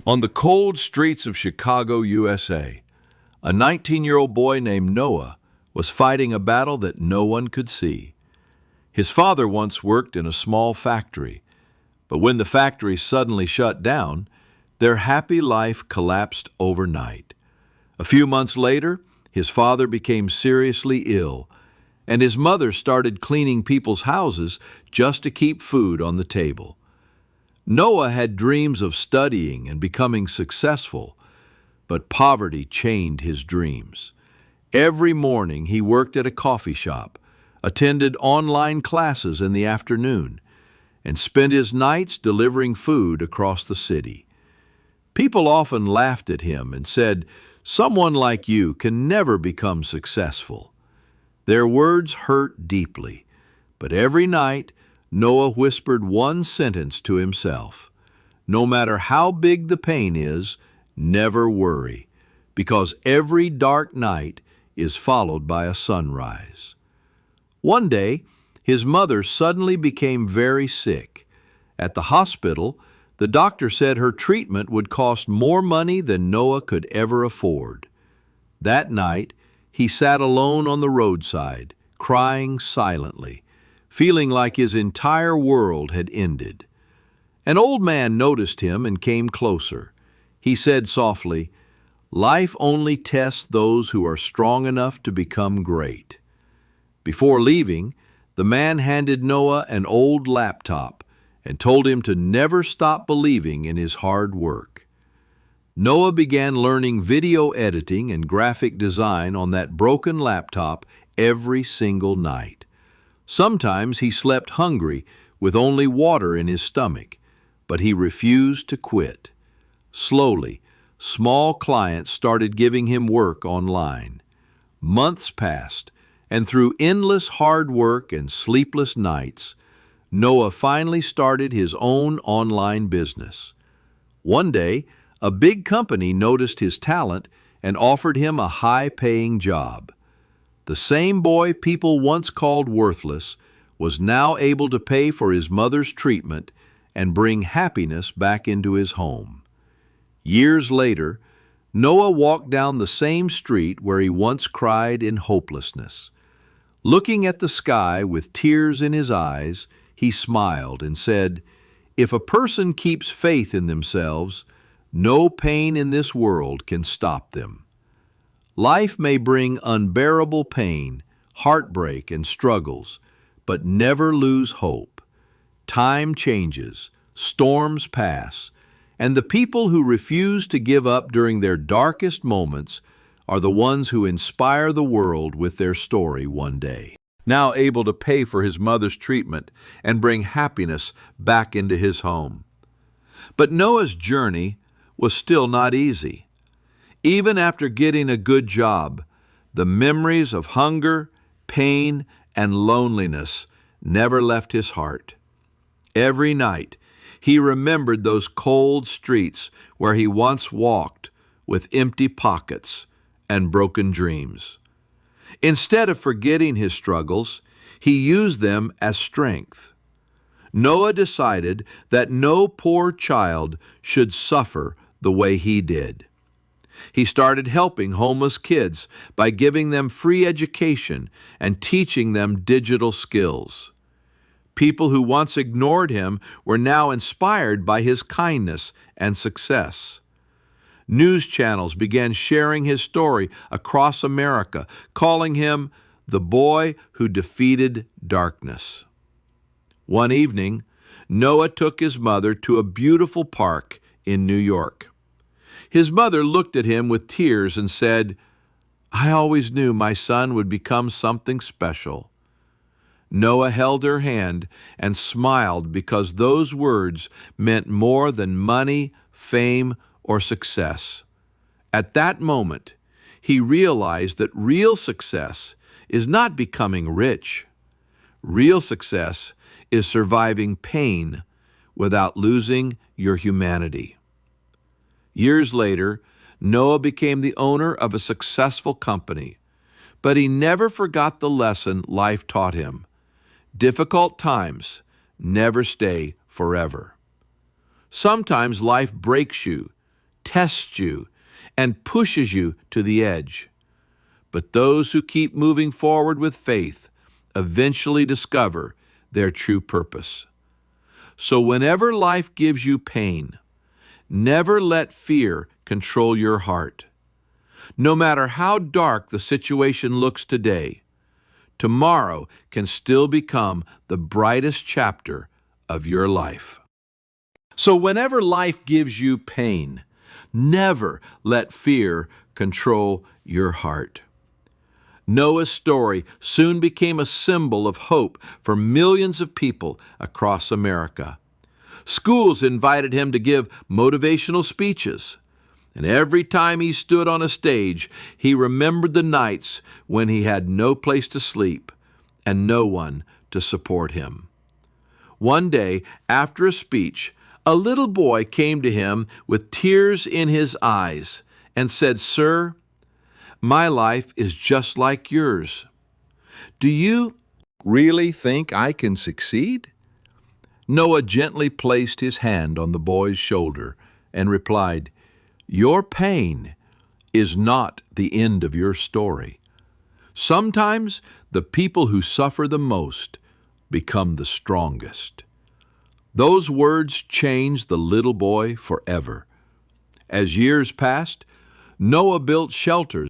On the cold streets of Chicago, USA, a 19-year-old boy named Noah was fighting a battle that no one could see. His father once worked in a small factory, but when the factory suddenly shut down, their happy life collapsed overnight. A few months later, his father became seriously ill, and his mother started cleaning people's houses just to keep food on the table. Noah had dreams of studying and becoming successful, but poverty chained his dreams. Every morning he worked at a coffee shop, attended online classes in the afternoon, and spent his nights delivering food across the city. People often laughed at him and said, "Someone like you can never become successful." Their words hurt deeply, but every night Noah whispered one sentence to himself: "No matter how big the pain is, never worry, because every dark night is followed by a sunrise." One day, his mother suddenly became very sick. At the hospital, the doctor said her treatment would cost more money than Noah could ever afford. That night, he sat alone on the roadside, crying silently, feeling like his entire world had ended. An old man noticed him and came closer. He said softly, "Life only tests those who are strong enough to become great." Before leaving, the man handed Noah an old laptop and told him to never stop believing in his hard work. Noah began learning video editing and graphic design on that broken laptop every single night. Sometimes he slept hungry with only water in his stomach, but he refused to quit. Slowly, small clients started giving him work online. Months passed, and through endless hard work and sleepless nights, Noah finally started his own online business. One day, a big company noticed his talent and offered him a high-paying job. The same boy people once called worthless was now able to pay for his mother's treatment and bring happiness back into his home. Years later, Noah walked down the same street where he once cried in hopelessness. Looking at the sky with tears in his eyes, he smiled and said, "If a person keeps faith in themselves, no pain in this world can stop them." Life may bring unbearable pain, heartbreak, and struggles, but never lose hope. Time changes, storms pass, and the people who refuse to give up during their darkest moments are the ones who inspire the world with their story one day. Now able to pay for his mother's treatment and bring happiness back into his home. But Noah's journey was still not easy. Even after getting a good job, the memories of hunger, pain, and loneliness never left his heart. Every night, he remembered those cold streets where he once walked with empty pockets and broken dreams. Instead of forgetting his struggles, he used them as strength. Noah decided that no poor child should suffer the way he did. He started helping homeless kids by giving them free education and teaching them digital skills. People who once ignored him were now inspired by his kindness and success. News channels began sharing his story across America, calling him the boy who defeated darkness. One evening, Noah took his mother to a beautiful park in New York. His mother looked at him with tears and said, "I always knew my son would become something special." Noah held her hand and smiled because those words meant more than money, fame, or success. At that moment, he realized that real success is not becoming rich. Real success is surviving pain without losing your humanity. Years later, Noah became the owner of a successful company, but he never forgot the lesson life taught him. Difficult times never stay forever. Sometimes life breaks you tests you, and pushes you to the edge. But those who keep moving forward with faith eventually discover their true purpose. So whenever life gives you pain, never let fear control your heart. No matter how dark the situation looks today, tomorrow can still become the brightest chapter of your life. So whenever life gives you pain, never let fear control your heart. Noah's story soon became a symbol of hope for millions of people across America. Schools invited him to give motivational speeches, and every time he stood on a stage, he remembered the nights when he had no place to sleep and no one to support him. One day, after a speech, a little boy came to him with tears in his eyes and said, "Sir, my life is just like yours. Do you really think I can succeed?" Noah gently placed his hand on the boy's shoulder and replied, "Your pain is not the end of your story. Sometimes the people who suffer the most become the strongest." Those words changed the little boy forever. As years passed, Noah built shelters